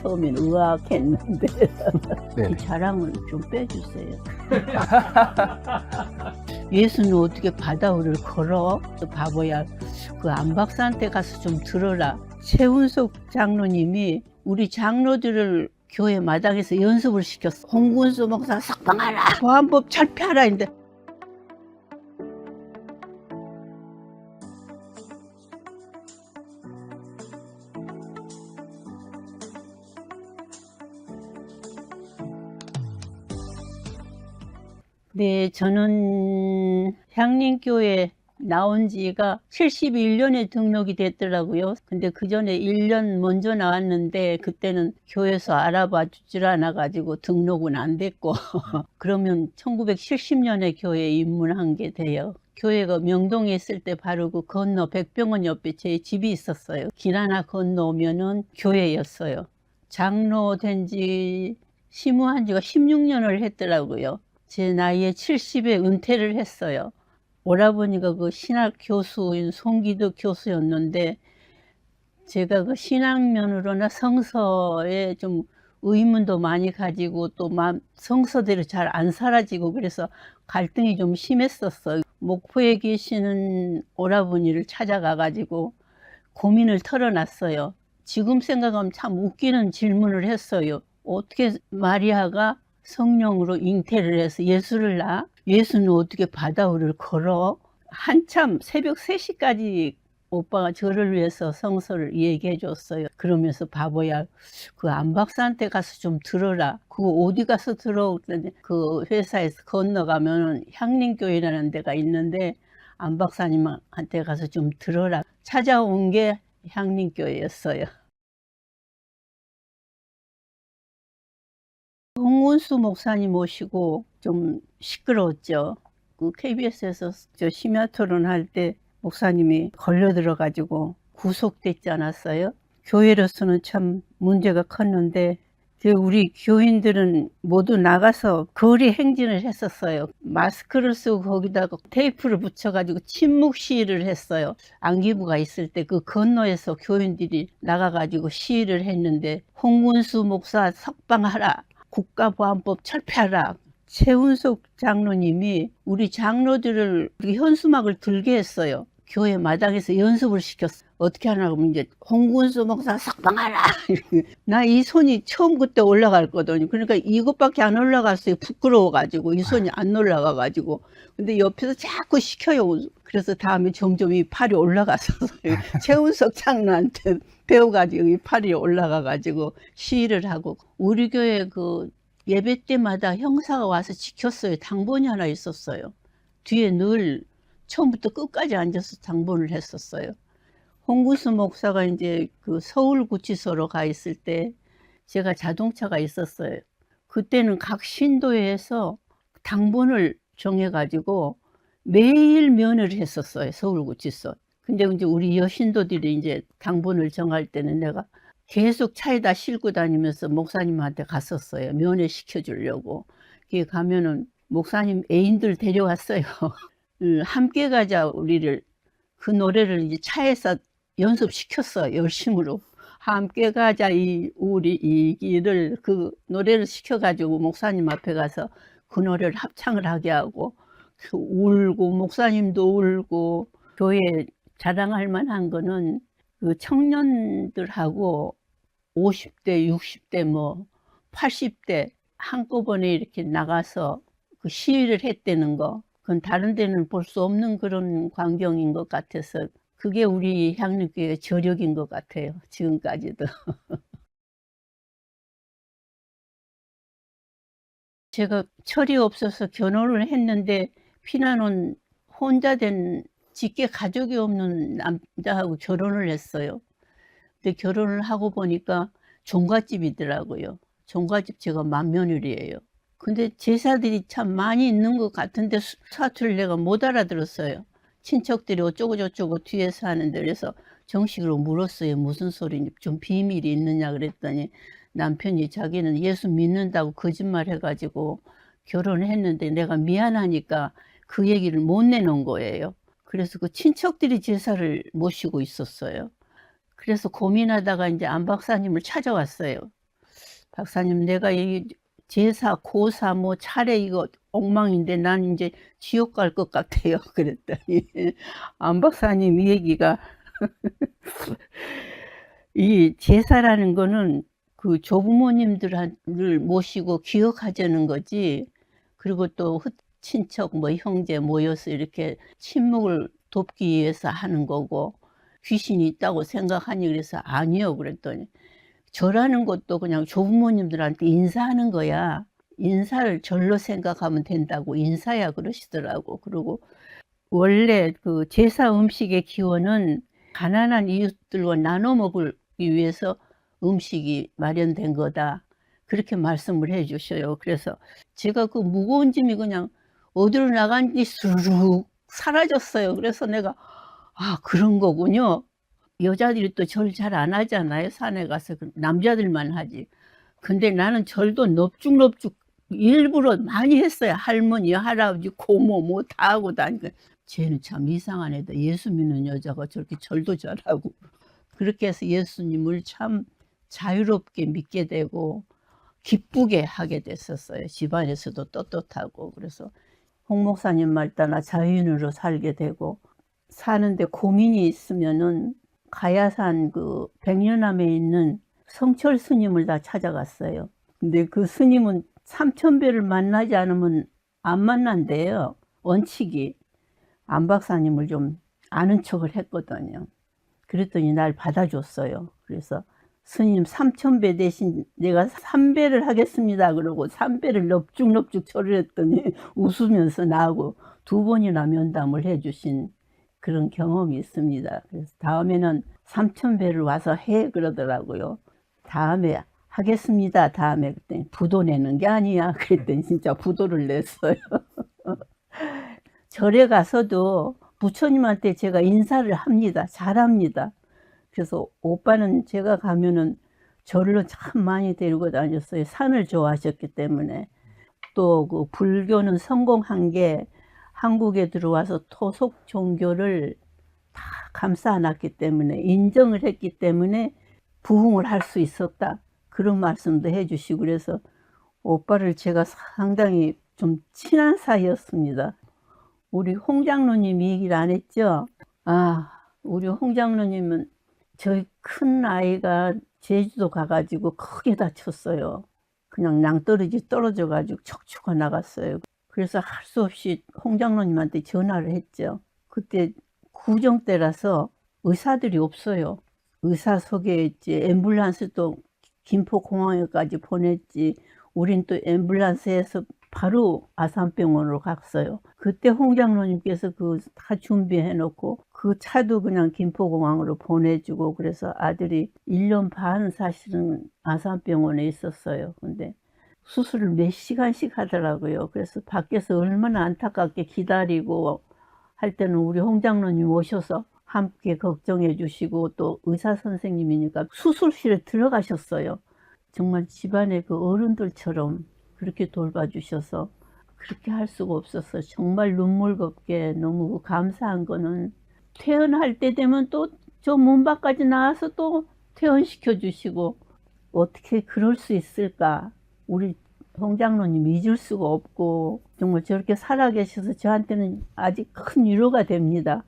처음엔 의아했는데 네. 이 자랑을 좀 빼주세요. 예수는 어떻게 바다 위를 걸어? 바보야. 그 안박사한테 가서 좀 들어라. 최운석 장로님이 우리 장로들을 교회 마당에서 연습을 시켰어. 홍군수 목사 석방하라, 보안법 철폐하라 했는데 네, 저는 향림교회 나온 지가 71년에 등록이 됐더라고요. 근데 그 전에 1년 먼저 나왔는데 그때는 교회에서 알아봐 주질 않아 가지고 등록은 안 됐고 그러면 1970년에 교회에 입문한 게 돼요. 교회가 명동에 있을 때 바로 그 건너 백병원 옆에 제 집이 있었어요. 길 하나 건너오면은 교회였어요. 장로 된 지 심우한 지가 16년을 했더라고요. 제 나이에 70에 은퇴를 했어요. 오라버니가 그 신학 교수인 송기덕 교수였는데 제가 그 신학면으로나 성서에 좀 의문도 많이 가지고 또 성서대로 잘 안 살아지고 그래서 갈등이 좀 심했었어요. 목포에 계시는 오라버니를 찾아가 가지고 고민을 털어놨어요. 지금 생각하면 참 웃기는 질문을 했어요. 어떻게 마리아가 성령으로 잉태를 해서 예수를 낳아? 예수는 어떻게 바다 위를 걸어? 한참 새벽 3시까지 오빠가 저를 위해서 성서를 얘기해 줬어요. 그러면서 바보야, 그 안박사한테 가서 좀 들어라. 그거 어디 가서 들어? 그랬더니 그 회사에서 건너가면 향림교회라는 데가 있는데 안박사님한테 가서 좀 들어라. 찾아온 게 향림교회였어요. 홍문수 목사님 모시고 좀 시끄러웠죠. 그 KBS에서 저 심야 토론할 때 목사님이 걸려 들어가지고 구속됐지 않았어요? 교회로서는 참 문제가 컸는데 우리 교인들은 모두 나가서 거리 행진을 했었어요. 마스크를 쓰고 거기다가 테이프를 붙여가지고 침묵 시위를 했어요. 안기부가 있을 때 그 건너에서 교인들이 나가가지고 시위를 했는데 홍문수 목사 석방하라, 국가보안법 철폐하라. 최운석 장로님이 우리 장로들을 현수막을 들게 했어요. 교회 마당에서 연습을 시켰어. 어떻게 하냐고 하면 이제 홍군수 목사 석방하라. 나 이 손이 처음 그때 올라갔거든요. 그러니까 이것밖에 안 올라갔어요. 부끄러워가지고 이 손이 안 올라가가지고. 근데 옆에서 자꾸 시켜요. 그래서 다음에 점점 이 팔이 올라갔었어요. 최운석 장로한테 배워가지고 이 팔이 올라가가지고 시위를 하고 우리 교회 그 예배 때마다 형사가 와서 지켰어요. 당번이 하나 있었어요. 뒤에 늘 처음부터 끝까지 앉아서 당번을 했었어요. 홍구수 목사가 이제 그 서울구치소로 가 있을 때 제가 자동차가 있었어요. 그때는 각 신도에서 당번을 정해가지고 매일 면회를 했었어요. 서울구치소. 근데 이제 우리 여신도들이 이제 당번을 정할 때는 내가 계속 차에다 싣고 다니면서 목사님한테 갔었어요. 면회 시켜주려고. 거기 가면은 목사님 애인들 데려왔어요. 함께 가자 우리를. 그 노래를 이제 차에서 연습시켰어. 열심으로. 함께 가자 우리 이 길을, 그 노래를 시켜가지고 목사님 앞에 가서 그 노래를 합창을 하게 하고 울고 목사님도 울고. 교회 자랑할 만한 거는 그 청년들하고 50대, 60대, 뭐 80대 한꺼번에 이렇게 나가서 그 시위를 했다는 거, 그건 다른 데는 볼 수 없는 그런 광경인 것 같아서 그게 우리 향림교회의 저력인 것 같아요. 지금까지도. 제가 철이 없어서 결혼을 했는데 피난온 혼자 된 직계 가족이 없는 남자하고 결혼을 했어요. 근데 결혼을 하고 보니까 종갓집이더라고요. 종갓집 제가 맏며느리예요. 근데 제사들이 참 많이 있는 것 같은데 사투를 내가 못 알아들었어요. 친척들이 어쩌고 저쩌고 뒤에서 하는데 그래서 정식으로 물었어요. 무슨 소리니? 좀 비밀이 있느냐 그랬더니 남편이 자기는 예수 믿는다고 거짓말 해가지고 결혼했는데 내가 미안하니까 그 얘기를 못 내놓은 거예요. 그래서 그 친척들이 제사를 모시고 있었어요. 그래서 고민하다가 이제 안 박사님을 찾아왔어요. 박사님, 내가 이 제사, 고사, 뭐 차례 이거 엉망인데 난 인제 지옥 갈 것 같아요. 그랬더니 안 박사님 이 얘기가 이 제사라는 거는 그 조부모님들 을 모시고 기억하자는 거지, 그리고 또 친척 뭐 형제 모여서 이렇게 친목을 돕기 위해서 하는 거고, 귀신이 있다고 생각하니 그래서 "아니요." 그랬더니 절하는 것도 그냥 조부모님들한테 인사하는 거야. 인사를 절로 생각하면 된다고, 인사야 그러시더라고. 그리고 원래 그 제사 음식의 기원은 가난한 이웃들과 나눠 먹기 위해서 음식이 마련된 거다, 그렇게 말씀을 해 주셔요. 그래서 제가 그 무거운 짐이 그냥 어디로 나간지 스르륵 사라졌어요. 그래서 내가 '아 그런 거군요.' 여자들이 또 절 잘 안 하잖아요, 산에 가서. 그 남자들만 하지. 근데 나는 절도 넙죽넙죽 일부러 많이 했어요. 할머니, 할아버지, 고모 뭐 다 하고 다니까 '쟤는 참 이상한 애다. 예수 믿는 여자가 저렇게 절도 잘하고.' 그렇게 해서 예수님을 참 자유롭게 믿게 되고 기쁘게 하게 됐었어요. 집안에서도 떳떳하고. 그래서 홍 목사님 말 따라 자유인으로 살게 되고, 사는데 고민이 있으면은 가야산 그 백년암에 있는 성철 스님을 다 찾아갔어요. 근데 그 스님은 삼천배를 만나지 않으면 안 만난대요, 원칙이. 안 박사님을 좀 아는 척을 했거든요. 그랬더니 날 받아줬어요. 그래서 "스님, 삼천배 대신 내가 삼배를 하겠습니다." 그러고 삼배를 넙죽넙죽 절을 했더니 웃으면서 나하고 두 번이나 면담을 해 주신 그런 경험이 있습니다. 그래서 "다음에는 삼천배를 와서 해." 그러더라고요. "다음에 하겠습니다." 다음에 그랬더니 "부도 내는 게 아니야." 그랬더니 진짜 부도를 냈어요. 절에 가서도 부처님한테 제가 인사를 합니다. 잘합니다. 그래서 오빠는 제가 가면은 절로 참 많이 데리고 다녔어요. 산을 좋아하셨기 때문에. 또 그 불교는 성공한 게 한국에 들어와서 토속 종교를 다 감싸 안았기 때문에, 인정을 했기 때문에 부흥을 할 수 있었다, 그런 말씀도 해 주시고. 그래서 오빠를 제가 상당히 좀 친한 사이였습니다. 우리 홍 장로님 얘기를 안 했죠? 아, 우리 홍 장로님은 저희 큰아이가 제주도 가 가지고 크게 다쳤어요. 그냥 낭떠러지 떨어져 가지고 척추가 나갔어요. 그래서 할 수 없이 홍 장로님한테 전화를 했죠. 그때 구정 때라서 의사들이 없어요. 의사 소개했지, 앰뷸런스도 김포공항에까지 보냈지. 우린 또 앰뷸런스에서 바로 아산병원으로 갔어요. 그때 홍 장로님께서 그 다 준비해 놓고 그 차도 그냥 김포공항으로 보내 주고, 그래서 아들이 1년 반 사실은 아산병원에 있었어요. 근데 수술을 몇 시간씩 하더라고요. 그래서 밖에서 얼마나 안타깝게 기다리고 할 때는 우리 홍 장로님 오셔서 함께 걱정해 주시고, 또 의사 선생님이니까 수술실에 들어가셨어요. 정말 집안의 그 어른들처럼 그렇게 돌봐주셔서 그렇게 할 수가 없었어요. 정말 눈물겹게 너무 감사한 거는, 퇴원할 때 되면 또 저 문 밖까지 나와서 또 퇴원시켜 주시고, 어떻게 그럴 수 있을까. 우리 홍 장로님 잊을 수가 없고, 정말 저렇게 살아계셔서 저한테는 아직 큰 위로가 됩니다.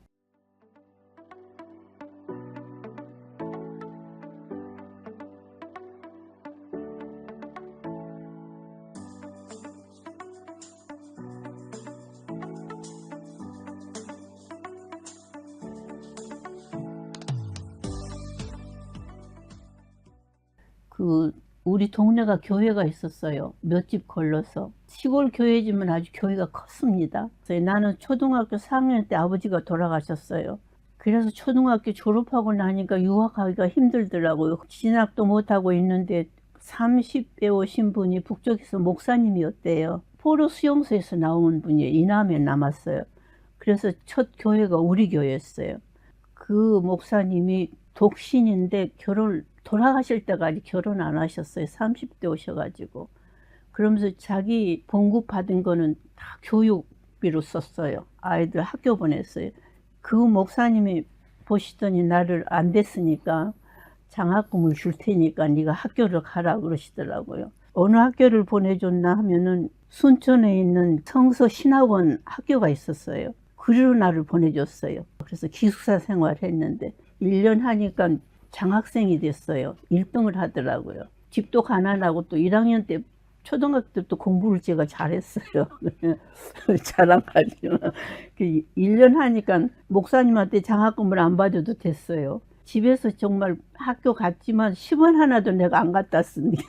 그 우리 동네가 교회가 있었어요. 몇 집 걸러서. 시골 교회지만 아주 교회가 컸습니다. 그래서 나는 초등학교 4학년 때 아버지가 돌아가셨어요. 그래서 초등학교 졸업하고 나니까 유학하기가 힘들더라고요. 진학도 못하고 있는데 30대 오신 분이 북쪽에서 목사님이었대요. 포로 수용소에서 나온 분이에요. 이남에 남았어요. 그래서 첫 교회가 우리 교회였어요. 그 목사님이 독신인데 돌아가실 때까지 결혼 안 하셨어요. 30대 오셔 가지고. 그러면서 자기 봉급 받은 거는 다 교육비로 썼어요. 아이들 학교 보냈어요. 그 목사님이 보시더니 나를 안 됐으니까 장학금을 줄 테니까 네가 학교를 가라 그러시더라고요. 어느 학교를 보내줬나 하면은 순천에 있는 성서 신학원 학교가 있었어요. 그리로 나를 보내줬어요. 그래서 기숙사 생활했는데 1년 하니까 장학생이 됐어요. 1등을 하더라고요. 집도 가난하고 또 1학년 때 초등학교 때 또 공부를 제가 잘했어요. 자랑하지만 1년 하니까 목사님한테 장학금을 안 받아도 됐어요. 집에서 정말 학교 갔지만 10원 하나도 내가 안 갖다 씁니다.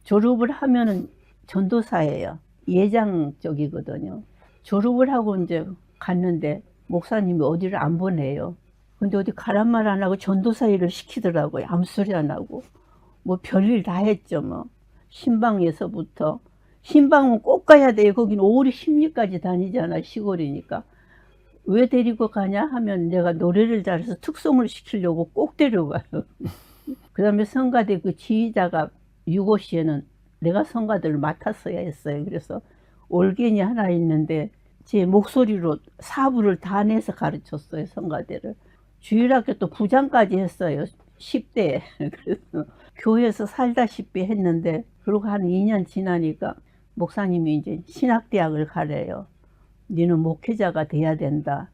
졸업을 하면은 전도사예요. 예장 쪽이거든요. 졸업을 하고 이제 갔는데 목사님이 어디를 안 보내요. 근데 어디 가란 말 안 하고 전도사 일을 시키더라고요. 아무 소리 안 하고. 뭐 별일 다 했죠 뭐. 신방에서부터. 신방은 꼭 가야 돼요. 거긴 5월 10리까지 다니잖아. 시골이니까. 왜 데리고 가냐 하면 내가 노래를 잘해서 특송을 시키려고 꼭 데려가요. 그 다음에 성가대 그 지휘자가 6호시에는 내가 성가대를 맡았어야 했어요. 그래서 올겐이 하나 있는데 제 목소리로 사부를 다 내서 가르쳤어요. 성가대를. 주일학교 또 부장까지 했어요. 10대에. 그래서 교회에서 살다시피 했는데 그러고 한 2년 지나니까 목사님이 이제 신학대학을 가래요. 너는 목회자가 돼야 된다.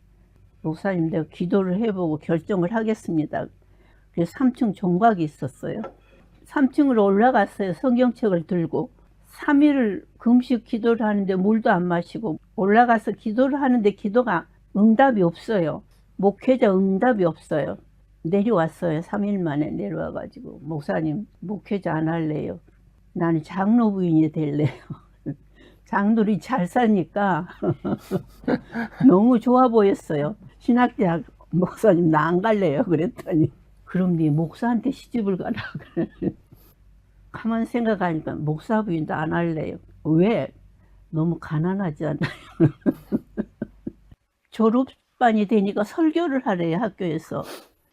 목사님 내가 기도를 해보고 결정을 하겠습니다. 그래서 3층 종각이 있었어요. 3층으로 올라갔어요. 성경책을 들고 3일을 금식 기도를 하는데 물도 안 마시고 올라가서 기도를 하는데 기도가 응답이 없어요. 목회자 응답이 없어요. 내려왔어요. 3일 만에 내려와가지고 목사님 목회자 안 할래요. 나는 장로 부인이 될래요. 장로들이 잘 사니까 너무 좋아 보였어요. 신학대학 목사님 나 안 갈래요. 그랬더니 그럼 네 목사한테 시집을 가라 그래. 가만 생각하니까 목사 부인도 안 할래요. 왜? 너무 가난하지 않아요? 졸업반이 되니까 설교를 하래요. 학교에서.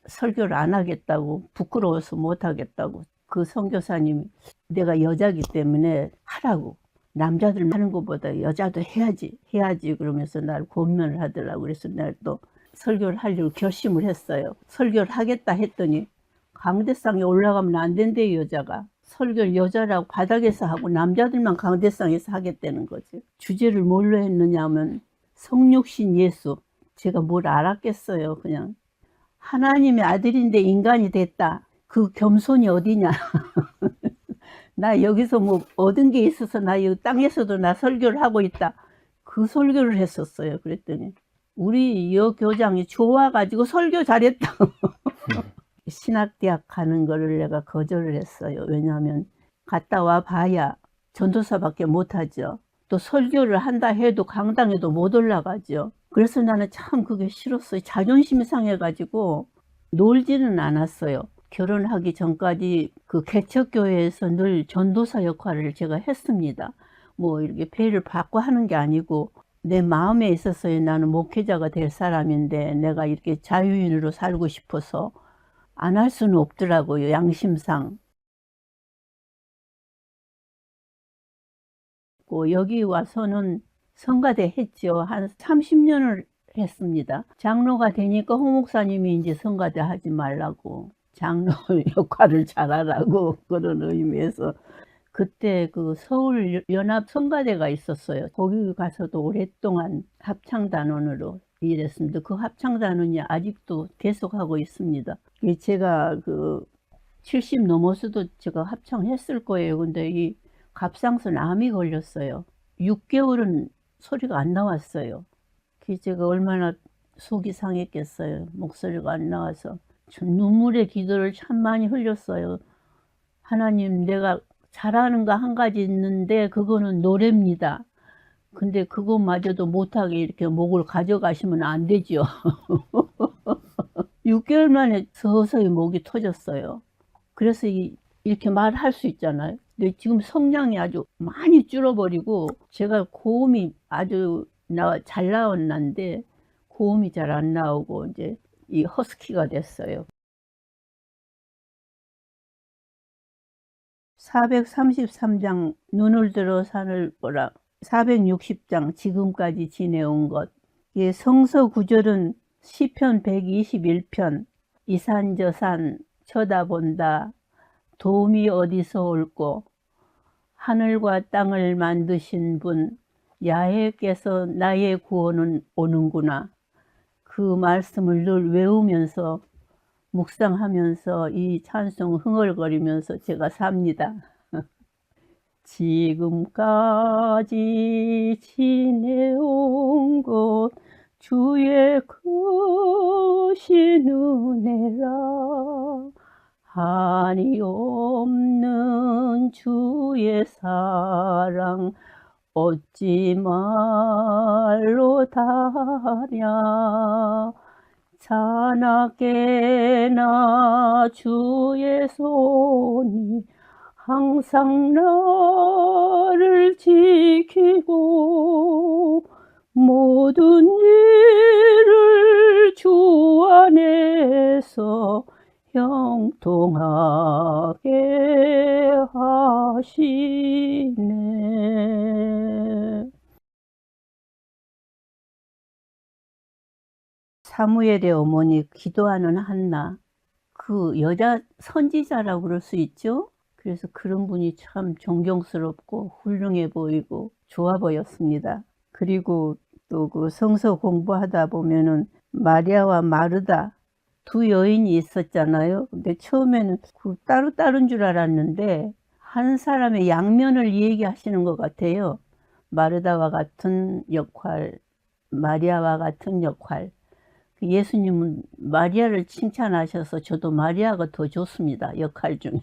설교를 안 하겠다고 부끄러워서 못 하겠다고. 그 선교사님이 내가 여자기 때문에 하라고. 남자들 하는 것보다 여자도 해야지 그러면서 날 권면을 하더라고. 그래서 내가 또 설교를 하려고 결심을 했어요. 설교를 하겠다 했더니 강대상에 올라가면 안 된대요. 여자가. 설교를 여자라고 바닥에서 하고 남자들만 강대상에서 하겠다는 거지. 주제를 뭘로 했느냐 하면 성육신 예수. 제가 뭘 알았겠어요. 그냥 하나님의 아들인데 인간이 됐다. 그 겸손이 어디냐. 나 여기서 뭐 얻은 게 있어서 나 이 땅에서도 나 설교를 하고 있다. 그 설교를 했었어요. 그랬더니 우리 여교장이 좋아가지고 설교 잘했다. 신학대학 가는 거를 내가 거절을 했어요. 왜냐하면 갔다 와 봐야 전도사밖에 못하죠. 또 설교를 한다 해도 강당에도 못 올라가죠. 그래서 나는 참 그게 싫었어요. 자존심이 상해가지고 놀지는 않았어요. 결혼하기 전까지 그 개척교회에서 늘 전도사 역할을 제가 했습니다. 뭐 이렇게 배를 받고 하는 게 아니고 내 마음에 있었어요. 나는 목회자가 될 사람인데 내가 이렇게 자유인으로 살고 싶어서 안 할 수는 없더라고요. 양심상. 여기 와서는 성가대 했죠. 한 30년을 했습니다. 장로가 되니까 홍 목사님이 이제 성가대 하지 말라고. 장로 역할을 잘하라고 그런 의미에서 그때 그 서울 연합 성가대가 있었어요. 거기 가서도 오랫동안 합창단원으로 일했습니다. 그 합창단원이 아직도 계속하고 있습니다. 제가 그 70 넘어서도 제가 합창했을 거예요. 근데 이 갑상선 암이 걸렸어요. 6개월은 소리가 안 나왔어요. 제가 얼마나 속이 상했겠어요. 목소리가 안 나와서. 눈물의 기도를 참 많이 흘렸어요. 하나님, 내가 잘하는 거 한 가지 있는데 그거는 노래입니다. 근데 그것마저도 못하게 이렇게 목을 가져가시면 안 되죠. 6개월 만에 서서히 목이 터졌어요. 그래서 이렇게 말할 수 있잖아요. 근데 지금 성량이 아주 많이 줄어버리고 제가 고음이 아주 잘 나왔는데 고음이 잘 안 나오고 이제 이 허스키가 됐어요. 433장 눈을 들어 산을 보라. 460장 지금까지 지내온 것. 성서 구절은 시편 121편, 이산저산 쳐다본다. 도움이 어디서 올꼬. 하늘과 땅을 만드신 분 야훼께서 나의 구원은 오는구나. 그 말씀을 늘 외우면서 묵상하면서 이 찬송 흥얼거리면서 제가 삽니다. 지금까지 지내온 것 주의 크신 은혜라. 한이 없는 주의 사랑 어찌 말로 다랴. 자나깨나 주의 손이 항상 나를 지키고 모든 일을 주 안에서 형통하게 하시네. 사무엘의 어머니 기도하는 한나, 그 여자 선지자라고 그럴 수 있죠. 그래서 그런 분이 참 존경스럽고 훌륭해 보이고 좋아 보였습니다. 그리고 또 그 성서 공부하다 보면은 마리아와 마르다 두 여인이 있었잖아요. 근데 처음에는 그 따로따로인 줄 알았는데 한 사람의 양면을 얘기하시는 것 같아요. 마르다와 같은 역할, 마리아와 같은 역할. 예수님은 마리아를 칭찬하셔서 저도 마리아가 더 좋습니다. 역할 중에.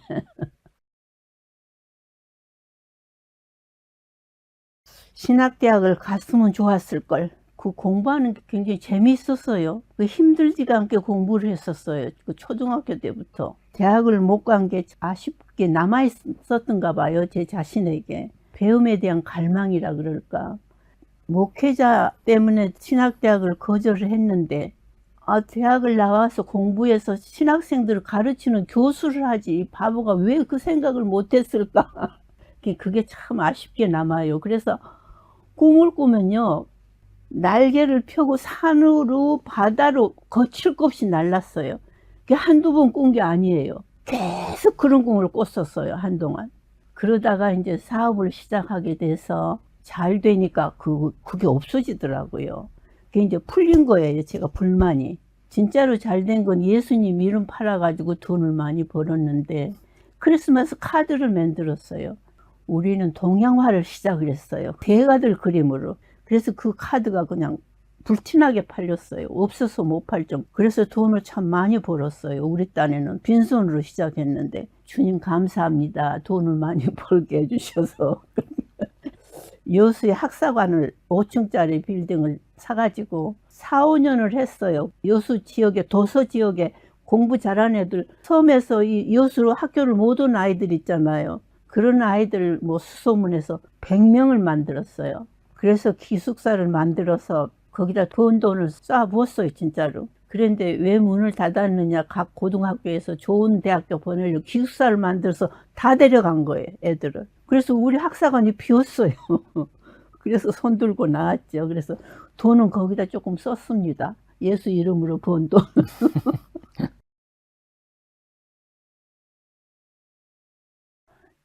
신학대학을 갔으면 좋았을걸. 그 공부하는 게 굉장히 재미있었어요. 힘들지가 않게 공부를 했었어요. 그 초등학교 때부터. 대학을 못 간 게 아쉽게 남아있었던가 봐요. 제 자신에게. 배움에 대한 갈망이라 그럴까. 목회자 때문에 신학대학을 거절을 했는데 대학을 나와서 공부해서 신학생들을 가르치는 교수를 하지 이 바보가 왜 그 생각을 못했을까. 그게 참 아쉽게 남아요. 그래서 꿈을 꾸면요 날개를 펴고 산으로 바다로 거칠 것 없이 날랐어요. 그게 한두 번 꾼 게 아니에요. 계속 그런 꿈을 꿨었어요, 한동안. 그러다가 이제 사업을 시작하게 돼서 잘 되니까 그게 없어지더라고요. 그게 이제 풀린 거예요, 제가 불만이. 진짜로 잘 된 건 예수님 이름 팔아가지고 돈을 많이 벌었는데 크리스마스 카드를 만들었어요. 우리는 동양화를 시작을 했어요. 대가들 그림으로. 그래서 그 카드가 그냥 불티나게 팔렸어요. 없어서 못 팔 정도. 그래서 돈을 참 많이 벌었어요. 우리 딴에는 빈손으로 시작했는데 주님 감사합니다. 돈을 많이 벌게 해주셔서. 여수의 학사관을 5층짜리 빌딩을 사가지고 4, 5년을 했어요. 여수 지역에 도서 지역에 공부 잘하는 애들 섬에서 이 여수로 학교를 못 온 아이들 있잖아요. 그런 아이들 뭐 수소문해서 100명을 만들었어요. 그래서 기숙사를 만들어서 거기다 돈을 쏴부었어요, 진짜로. 그런데 왜 문을 닫았느냐, 각 고등학교에서 좋은 대학교 보내려고 기숙사를 만들어서 다 데려간 거예요, 애들을. 그래서 우리 학사관이 비었어요. 그래서 손 들고 나왔죠. 그래서 돈은 거기다 조금 썼습니다. 예수 이름으로 번 돈.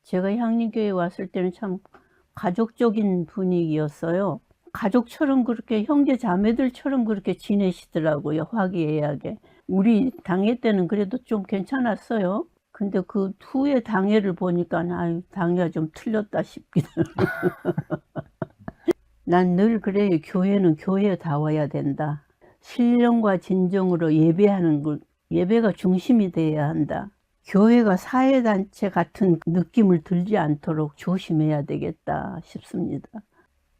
제가 향림교회 왔을 때는 참 가족적인 분위기였어요. 가족처럼 그렇게 형제 자매들처럼 그렇게 지내시더라고요. 화기애애하게. 우리 당회 때는 그래도 좀 괜찮았어요. 근데 그 후에 당회를 보니까 당회가 좀 틀렸다 싶기도. 난 늘 그래요. 교회는 교회다워야 된다. 신령과 진정으로 예배하는 것, 예배가 중심이 돼야 한다. 교회가 사회단체 같은 느낌을 들지 않도록 조심해야 되겠다 싶습니다.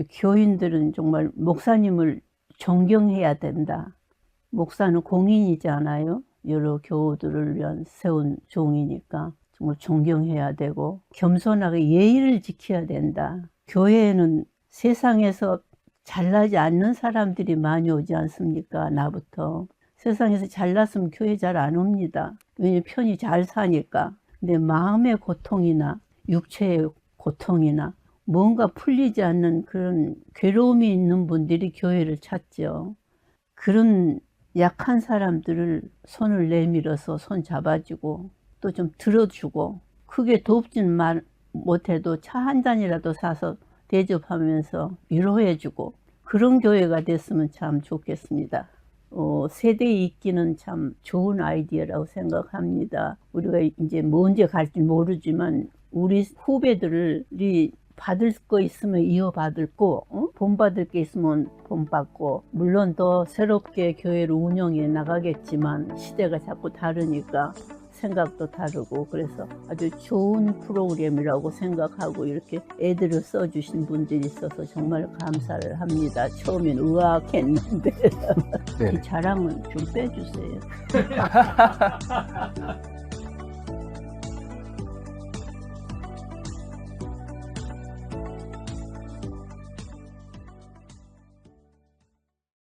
교인들은 정말 목사님을 존경해야 된다. 목사는 공인이잖아요. 여러 교우들을 위한 세운 종이니까 정말 존경해야 되고 겸손하게 예의를 지켜야 된다. 교회에는 세상에서 잘나지 않는 사람들이 많이 오지 않습니까? 나부터. 세상에서 잘났으면 교회 잘 안 옵니다. 왜냐면 편히 잘 사니까. 근데 마음의 고통이나 육체의 고통이나 뭔가 풀리지 않는 그런 괴로움이 있는 분들이 교회를 찾죠. 그런 약한 사람들을 손을 내밀어서 손 잡아주고 또 좀 들어주고 크게 돕지는 못해도 차 한 잔이라도 사서 대접하면서 위로해주고 그런 교회가 됐으면 참 좋겠습니다. 세대 잇기는 참 좋은 아이디어라고 생각합니다. 우리가 이제 뭐 언제 갈지 모르지만 우리 후배들이 받을 거 있으면 이어받을 거, 본받을 게 있으면 본받고, 물론 더 새롭게 교회를 운영해 나가겠지만 시대가 자꾸 다르니까 생각도 다르고 그래서 아주 좋은 프로그램이라고 생각하고 이렇게 애들을 써주신 분들이 있어서 정말 감사를 합니다. 처음엔 의아했는데 네. 이 자랑은 좀 빼주세요.